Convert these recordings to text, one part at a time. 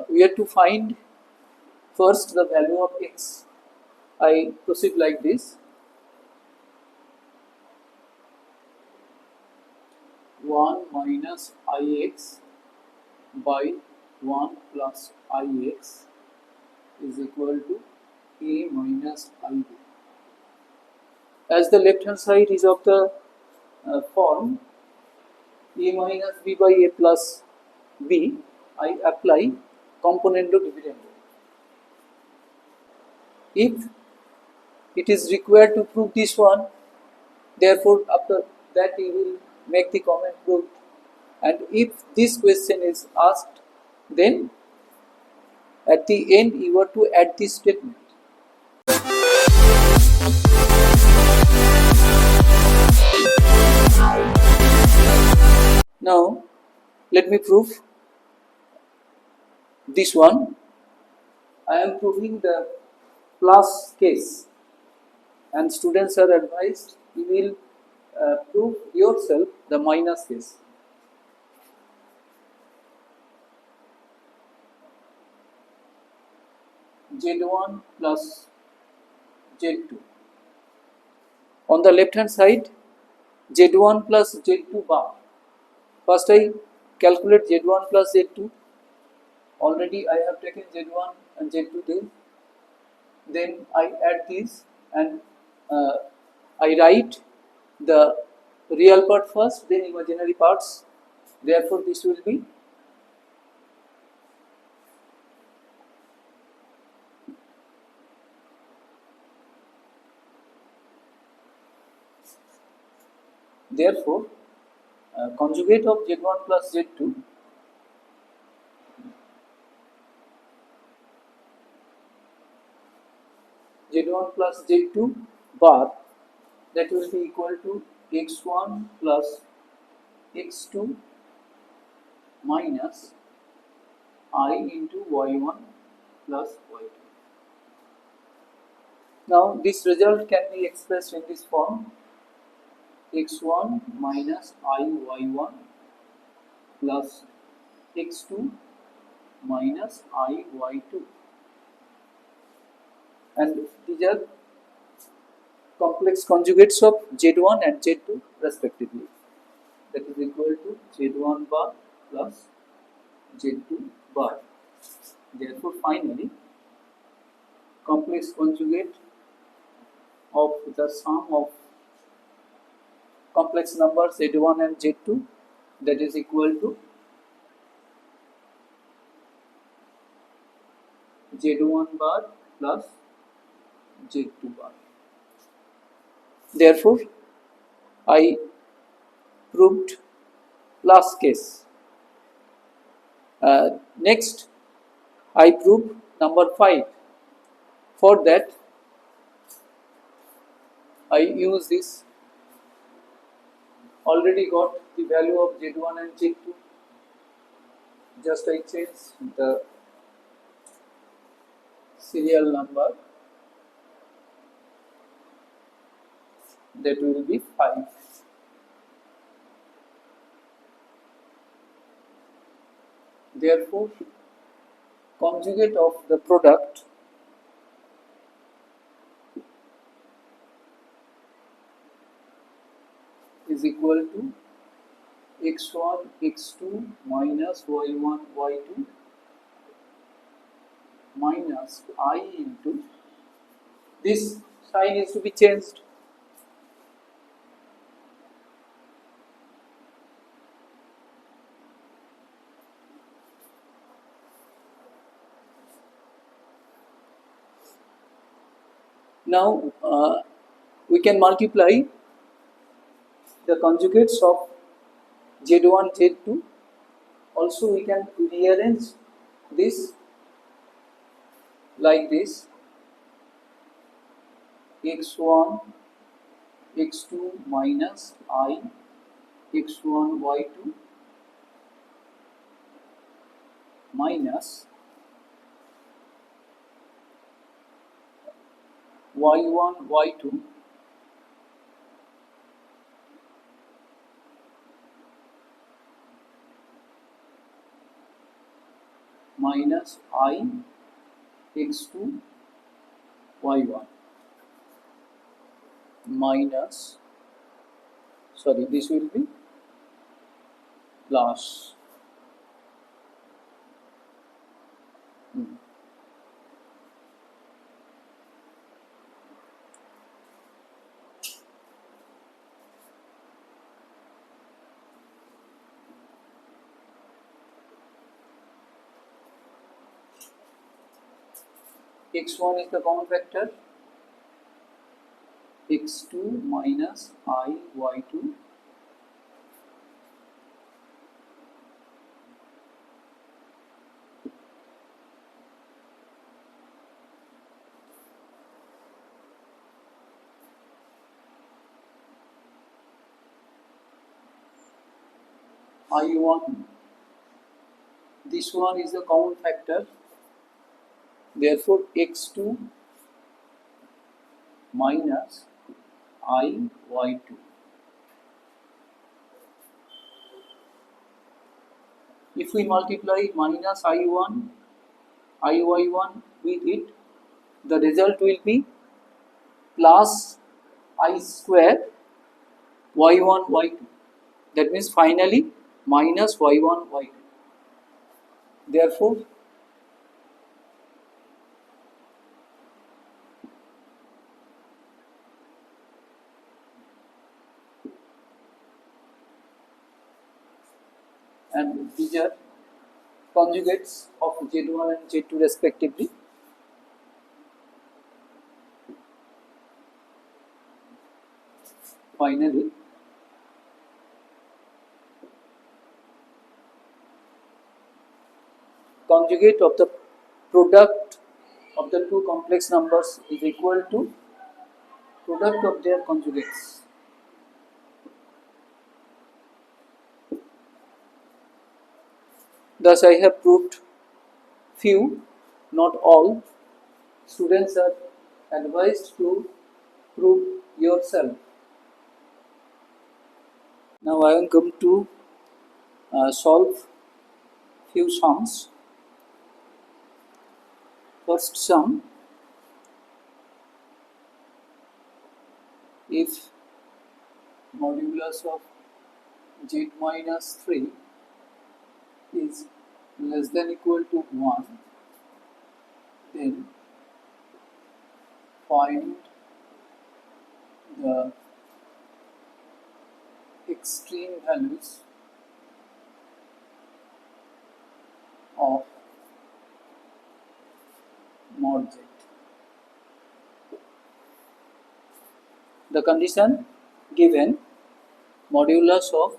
we have to find first the value of x. I proceed like this. 1 minus ix by 1 plus ix is equal to a minus ib. As the left hand side is of the form a minus b by a plus b, I apply componendo dividendo. If it is required to prove this one, therefore after that you will make the comment proved, and if this question is asked, then at the end you have to add this statement. Now let me prove this one. I am proving the plus case, and students are advised you will prove yourself the minus case. Z1 plus Z2. On the left hand side, Z1 plus Z2 bar. First I calculate Z1 plus Z2. Already I have taken Z1 and Z2 there. Then I add this and I write the real part first, then imaginary parts. Therefore this will be conjugate of Z1 plus Z2 Z1 plus Z2 bar, that will be equal to x1 plus x2 minus I into y1 plus y2. Now this result can be expressed in this form: x1 minus I y1 plus x2 minus I y2, and these are complex conjugates of Z1 and Z2 respectively. That is equal to Z1 bar plus Z2 bar. Therefore finally complex conjugate of the sum of complex numbers Z1 and Z2, that is equal to Z1 bar plus Z2 bar. Therefore I proved plus case. Next I prove number 5. For that I use this. Already got the value of Z1 and Z2. Just I change the serial number, that will be 5. Therefore conjugate of the product is equal to x1 x2 minus y1 y2 minus I into, this sign is to be changed. Now we can multiply the conjugates of Z1 Z2. Also we can rearrange this like this: x1 x2 minus I x1 y2 minus y1 y2 minus I x2 y1 minus, sorry, this will be plus x1 is the common factor, x2 minus I y2 I1, this one is the common factor, therefore x2 minus I y2. If we multiply minus I1 Iy1 with it, the result will be plus I square y1 y2. That means finally minus y1 y2. Therefore and these are conjugates of Z1 and Z2 respectively. Finally, conjugate of the product of the two complex numbers is equal to product of their conjugates. Thus, I have proved few, not all. Students are advised to prove yourself. Now, I am going to solve few sums. First sum, if modulus of z minus 3 is less than equal to 1, then find the extreme values of mod z. The condition given, modulus of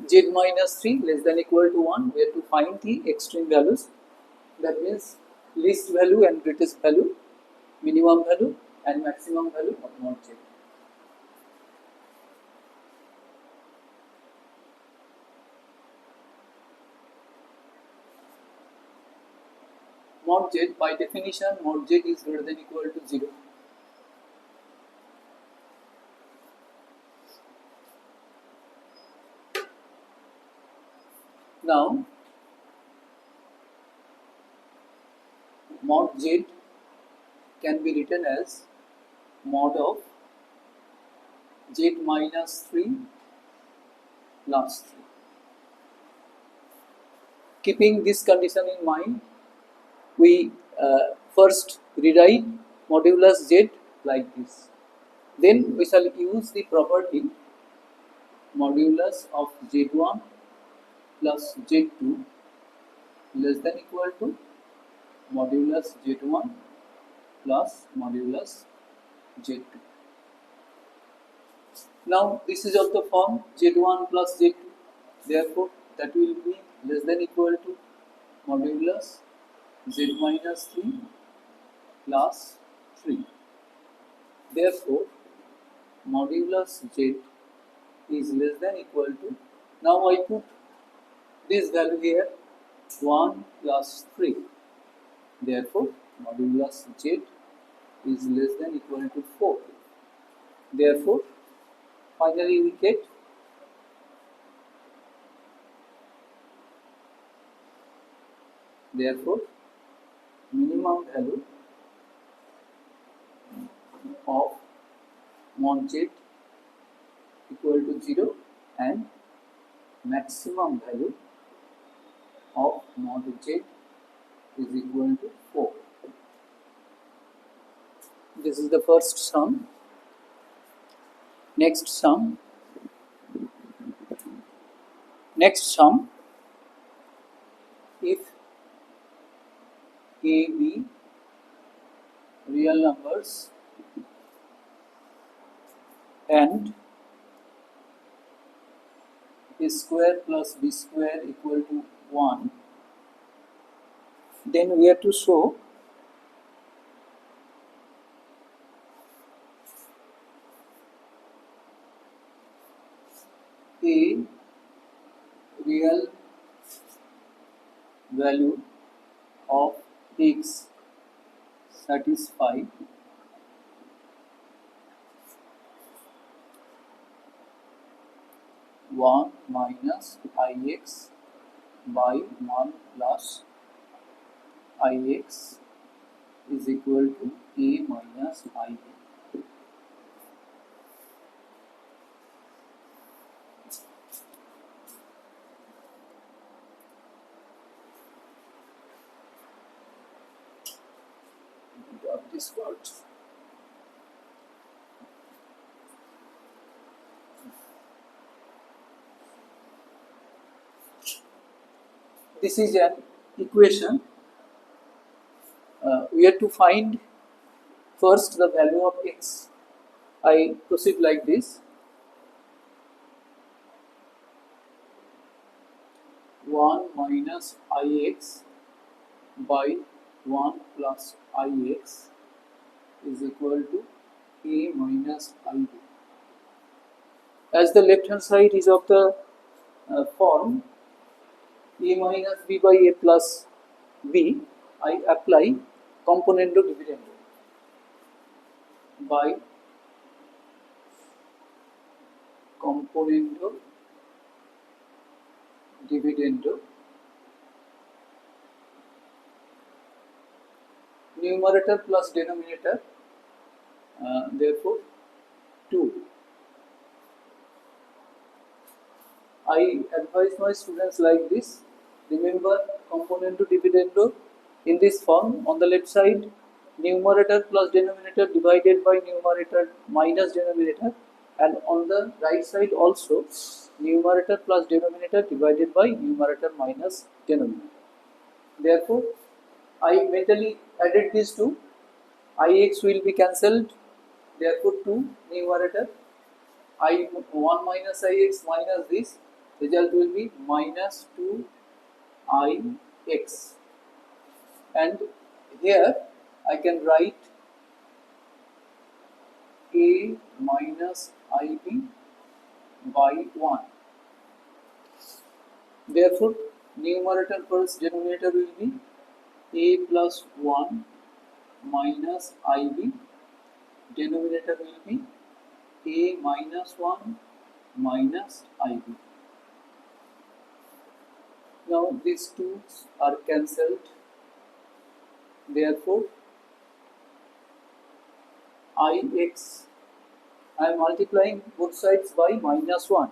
z minus 3 less than equal to 1, we have to find the extreme values. That means least value and greatest value, minimum value and maximum value of mod z. Mod z, by definition, mod z is greater than equal to 0. Now, mod z can be written as mod of z minus 3 plus 3. Keeping this condition in mind, we first rewrite modulus z like this. Then we shall use the property modulus of z1 plus z2 less than equal to modulus z1 plus modulus z2. Now this is of the form z1 plus z2, therefore that will be less than equal to modulus z minus 3 plus 3. Therefore modulus z is less than equal to, now I put this value here, 1 plus 3. Therefore modulus z is less than equal to 4. Therefore finally we get Therefore, minimum value of mod z equal to 0 and maximum value of mod z is equal to 4. This is the first sum. Next sum. If A, B real numbers and A square plus B square equal to 1, then we have to show A real value of x satisfy one minus ix by 1 plus ix is equal to A minus ib. This word. This is an equation. We have to find first the value of x. I proceed like this. 1 minus ix by 1 plus ix is equal to A minus ib. As the left hand side is of the form A minus b by A plus b, I apply componendo dividendo by componendo dividendo. Numerator plus denominator, therefore 2. I advise my students like this. Remember componendo dividendo in this form. On the left side, numerator plus denominator divided by numerator minus denominator, and on the right side also numerator plus denominator divided by numerator minus denominator. Therefore, I mentally added these two. Ix will be cancelled. Therefore, 2 numerator. I1 minus ix minus this. Result will be minus 2 ix. And here I can write A minus ib by 1. Therefore, numerator plus denominator will be A plus 1 minus ib, denominator will be A minus 1 minus ib. Now these two are cancelled. Therefore, ix, I am multiplying both sides by minus 1.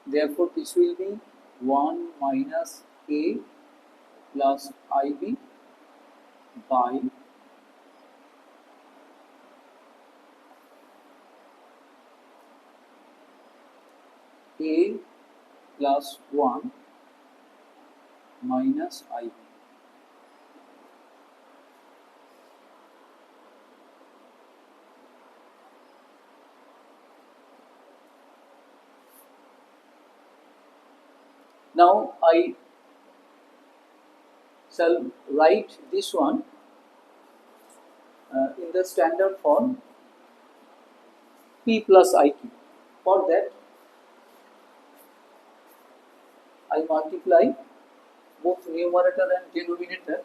Therefore, this will be 1 minus A plus ib by A plus 1 minus ib. Now I shall write this one in the standard form p plus iq. For that, I multiply both numerator and denominator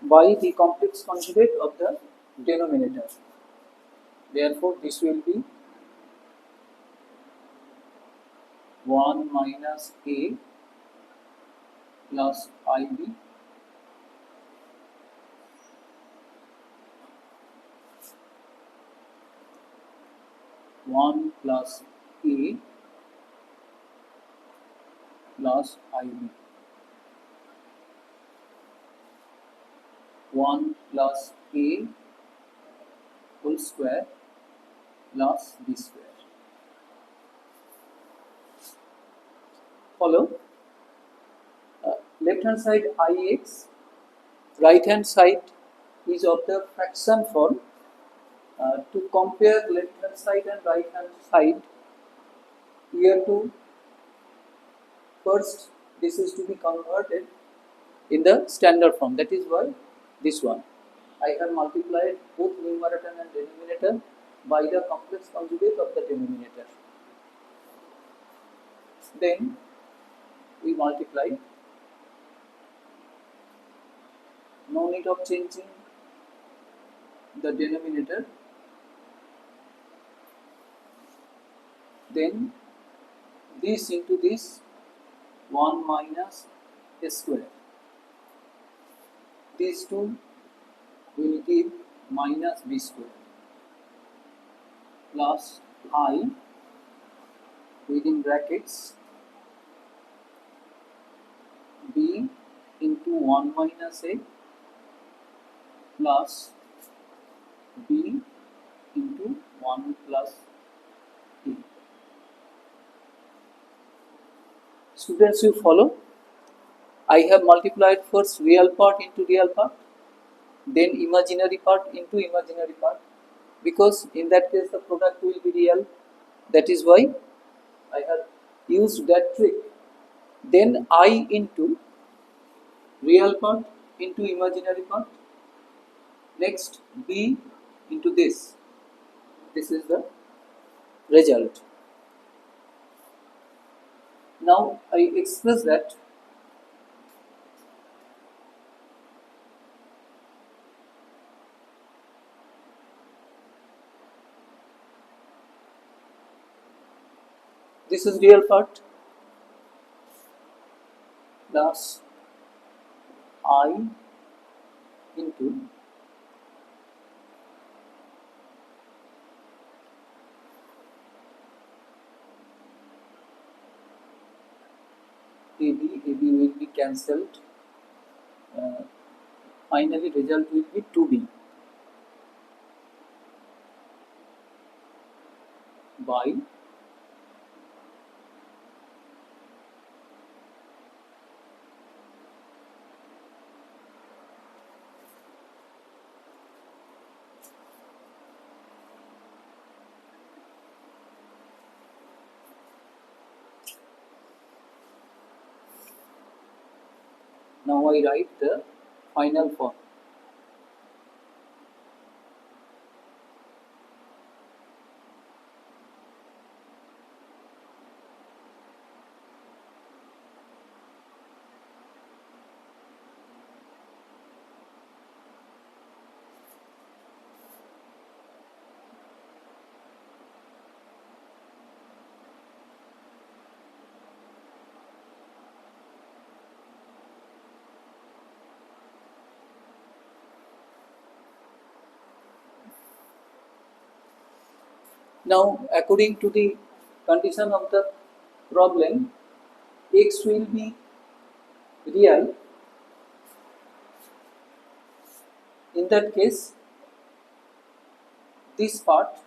by the complex conjugate of the denominator. Therefore, this will be 1 minus a plus ib 1 plus a plus ib 1 plus a whole square plus b square. Follow? Left hand side ix, right hand side is of the fraction form. To compare left hand side and right hand side, we have to first this is to be converted in the standard form. That is why this one I have multiplied both numerator and denominator by the complex conjugate of the denominator. Then we multiply. No need of changing the denominator. Then this into this 1 minus a square. These two will give minus b square plus I within brackets b into 1 minus a plus b into 1 plus a. Students, you follow? I have multiplied first real part into real part, then imaginary part into imaginary part, because in that case the product will be real. That is why I have used that trick. Then I into real part into imaginary part. Next b into this. This is the result. Now I express that this is real part plus I into AB will be cancelled. Finally result will be 2b by now I write the final form. Now, according to the condition of the problem, x will be real. In that case, this part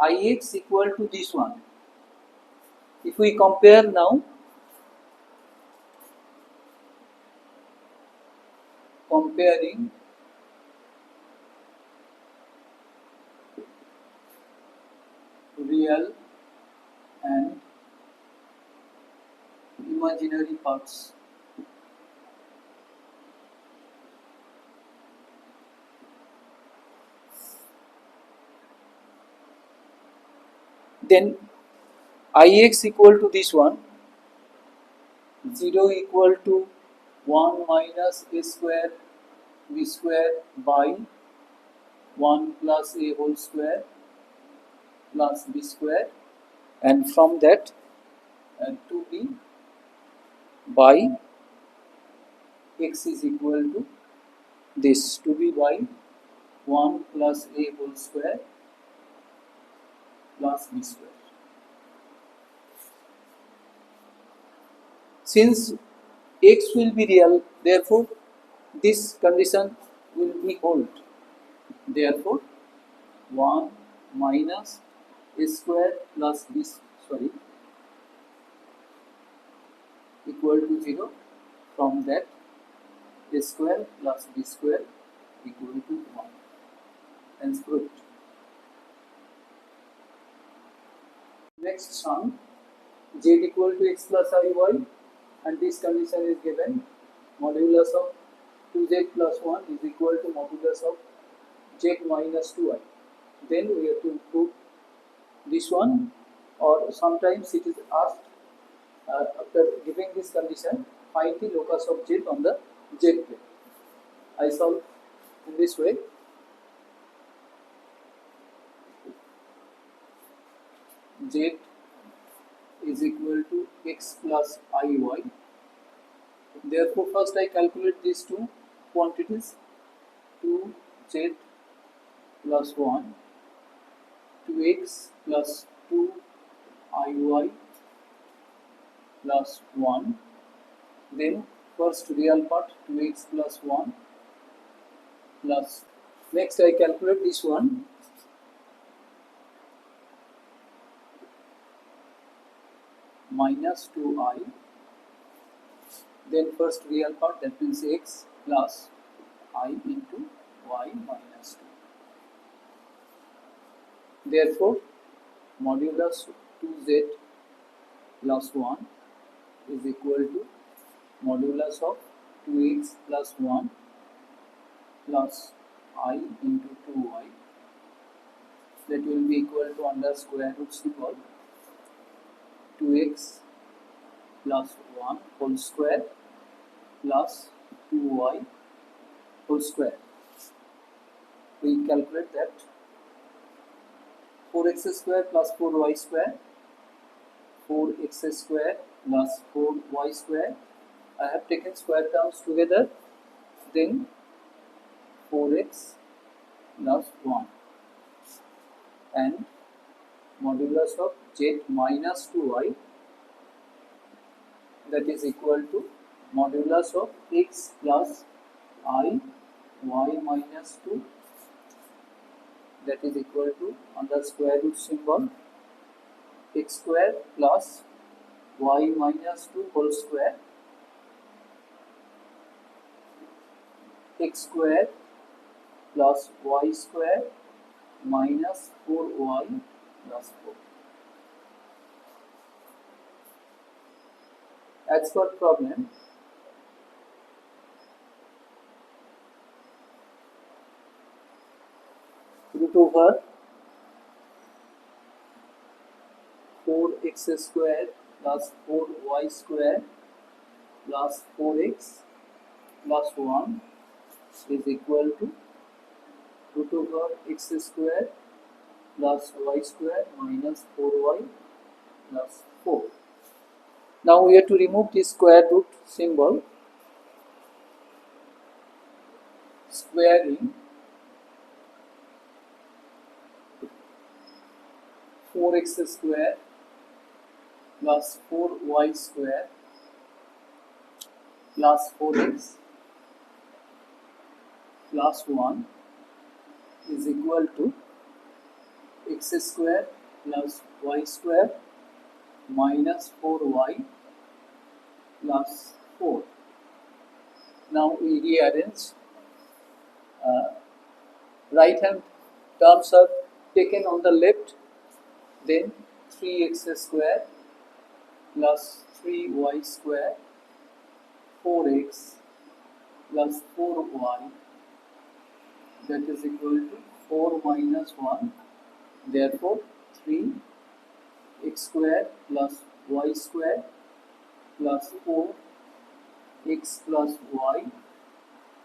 ix equal to this one. If we compare now, comparing real and imaginary parts, then ix equal to this one, 0 equal to 1 minus a square b square by 1 plus a whole square plus b square, and from that 2b by x is equal to this 2b by 1 plus a whole square plus b square. Since x will be real, therefore this condition will be hold. Therefore 1 minus a square plus b equal to 0. From that a square plus b square equal to 1. Hence proved. Next sum, z equal to x plus iy, and this condition is given. Modulus of 2z plus 1 is equal to modulus of z minus 2i. Then we have to prove this one, or sometimes it is asked after giving this condition, find the locus of z on the z plane. I solve in this way. Z is equal to x plus iy. Therefore, first I calculate these two quantities, 2z plus 1, 2x plus 2iy plus 1. Then first real part, 2x plus 1 plus, next I calculate this one, minus 2i. Then first real part, that means x plus I into y minus 2. Therefore, modulus 2z plus 1 is equal to modulus of 2x plus 1 plus I into 2y. That will be equal to under square root symbol, 2x plus 1 whole square plus 2y whole square. We calculate that 4x square plus 4y square, 4x square plus 4y square. I have taken square terms together, then 4x plus 1, and modulus of z minus 2y, that is equal to modulus of x plus I y minus 2, that is equal to under square root symbol, x square plus y minus 2 whole square, x square plus y square minus 4y plus 4. As per problem, root over 4x square plus 4y square plus 4x plus 1 is equal to root over x square plus y square minus 4y plus 4. Now we have to remove this square root symbol. Squaring 4x square plus 4y square plus 4x plus 1 is equal to x square plus y square minus 4y plus 4. Now we rearrange. Right hand terms are taken on the left, then 3x square plus 3y square, 4x plus 4y, that is equal to 4 minus 1. Therefore 3x square plus y square plus 4x plus y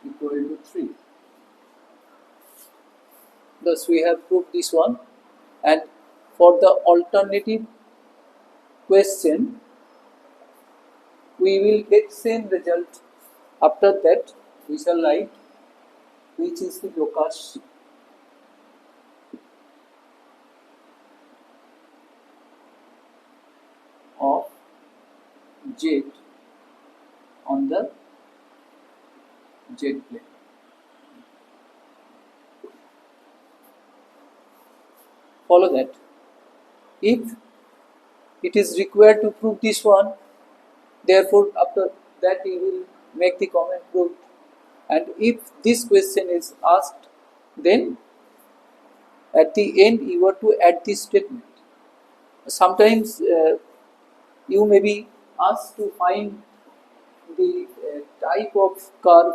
equal to 3. Thus we have proved this one, and for the alternative question, we will get same result. After that, we shall write which is the locus of Z on the Z plane. Follow that. If it is required to prove this one, therefore after that you will make the comment proof. And if this question is asked, then at the end you have to add this statement. Sometimes you may be asked to find the type of curve,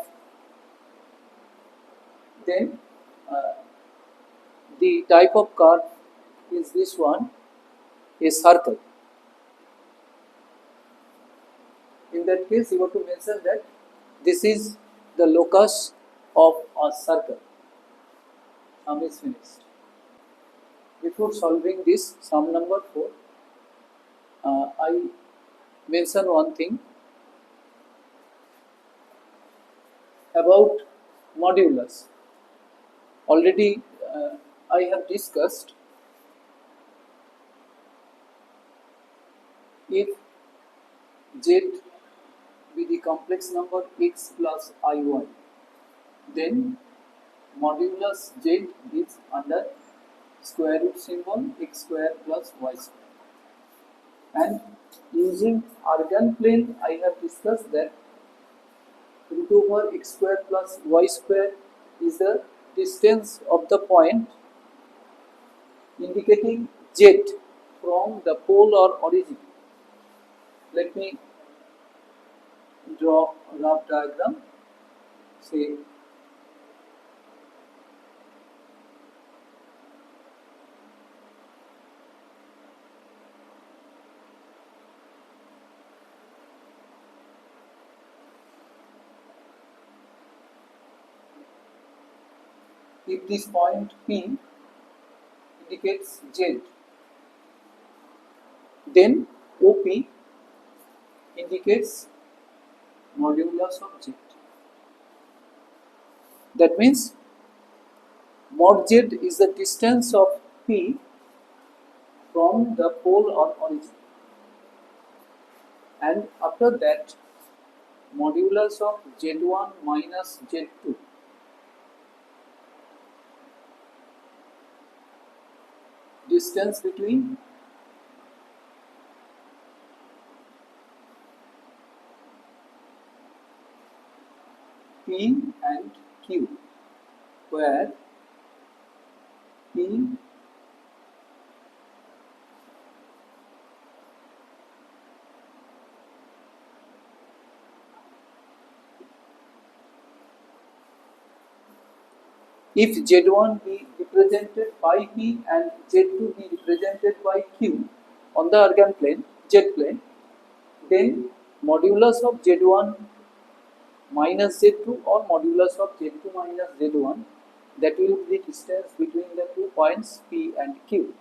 then the type of curve is this one, a circle. In that case, you have to mention that this is the locus of a circle. Sum is finished. Before solving this sum number 4, I mention one thing about modulus. Already I have discussed, if Z be the complex number x plus iy, then modulus Z is under square root symbol x square plus y square. And using Argand plane, I have discussed that root over x square plus y square is the distance of the point indicating Z from the pole or origin. Let me draw a rough diagram. Say if this point P indicates Z, then OP indicates modulus of Z. That means mod Z is the distance of P from the pole or origin. And after that, modulus of Z1 minus Z2 distance between P and Q, where P if Z1 be represented by P and Z2 be represented by Q on the Argand plane, Z plane, then modulus of Z1 minus Z2 or modulus of Z2 minus Z1, that will be the distance between the 2 points P and Q.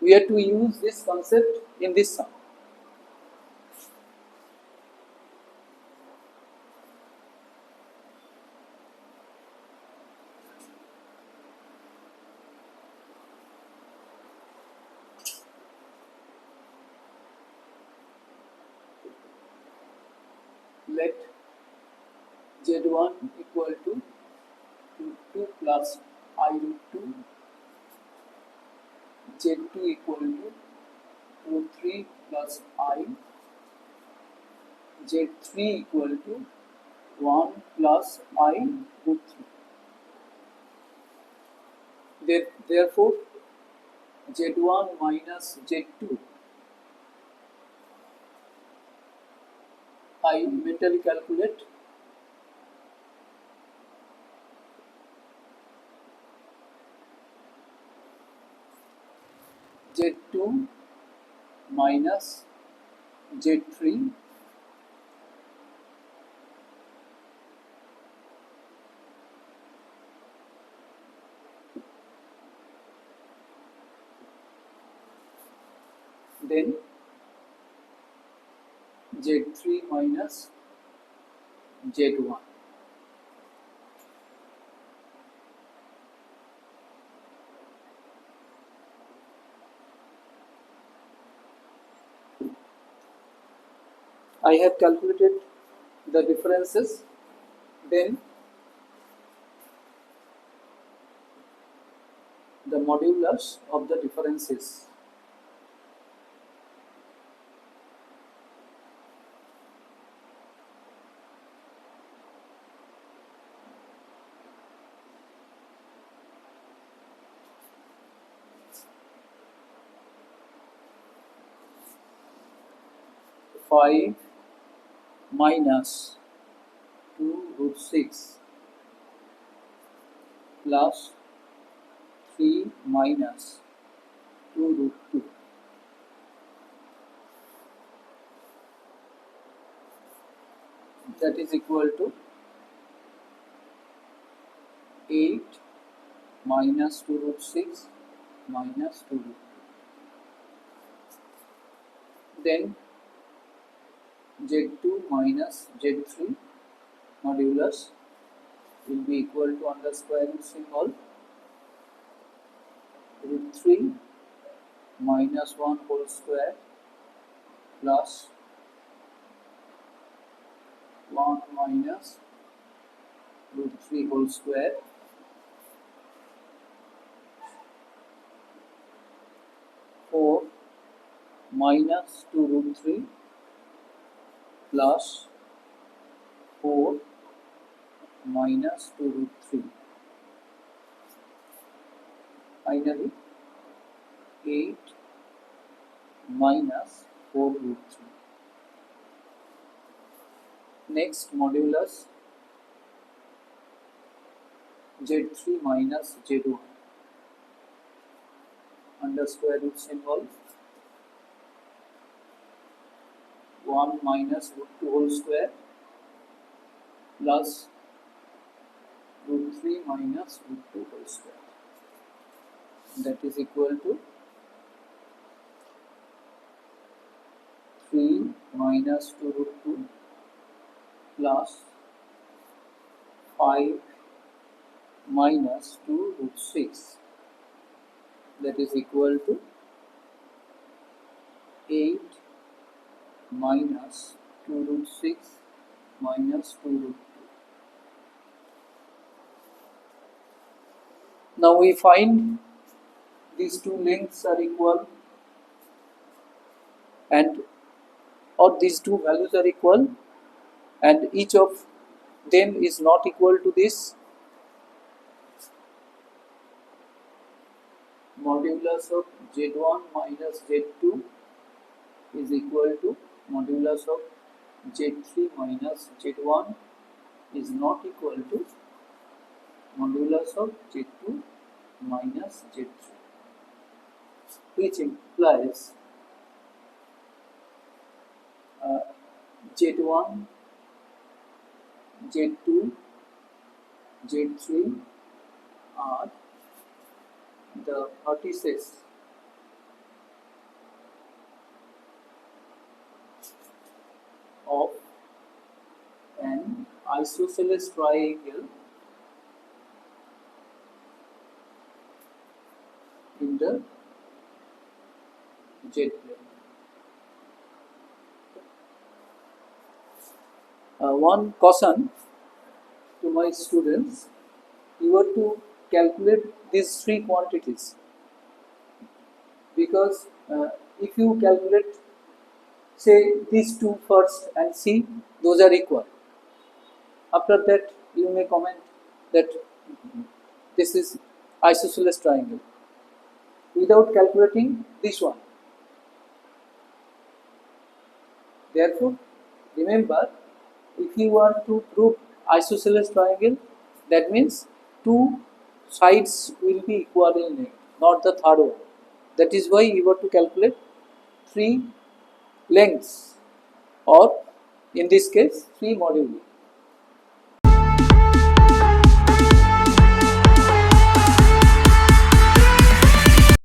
We have to use this concept in this sum. Let Z1 equal to 2 plus I root 2, Z2 equal to root 3 plus I, Z3 equal to 1 plus I root 3. Therefore, Z1 minus Z2, I mentally calculate Z2 minus Z3 then Z3 minus Z1. I have calculated the differences, then the modulus of the differences. Five minus 2 root 6 plus 3 minus 2 root 2. That is equal to 8 minus 2 root 6 minus 2 root 2. Then Z2 minus Z3 modulus will be equal to under square root symbol root 3 minus 1 whole square plus 1 minus root 3 whole square four minus 2 root 3 plus 4 minus 2 root 3. Finally, 8 minus 4 root 3. Next modulus Z3 minus Z1 under square root symbol 1 minus root 2 whole square plus root 3 minus root 2 whole square. That is equal to 3 minus 2 root 2 plus 5 minus 2 root 6. That is equal to 8 minus 2 root 6 minus 2 root 2. Now we find these two lengths are equal, and or these two values are equal, and each of them is not equal to this. Modulus of Z1 minus Z2 is equal to modulus of Z3 minus Z1 is not equal to modulus of Z2 minus Z3, which implies Z1, Z2, Z3 are the vertices of an isosceles triangle in the Z plane. One caution to my students: you are to calculate these three quantities, because if you calculate, say, these two first and see those are equal, after that you may comment that this is isosceles triangle without calculating this one. Therefore, remember, if you want to prove isosceles triangle, that means two sides will be equal in length, not the third one. That is why you have to calculate three lengths, or in this case 3 moduli.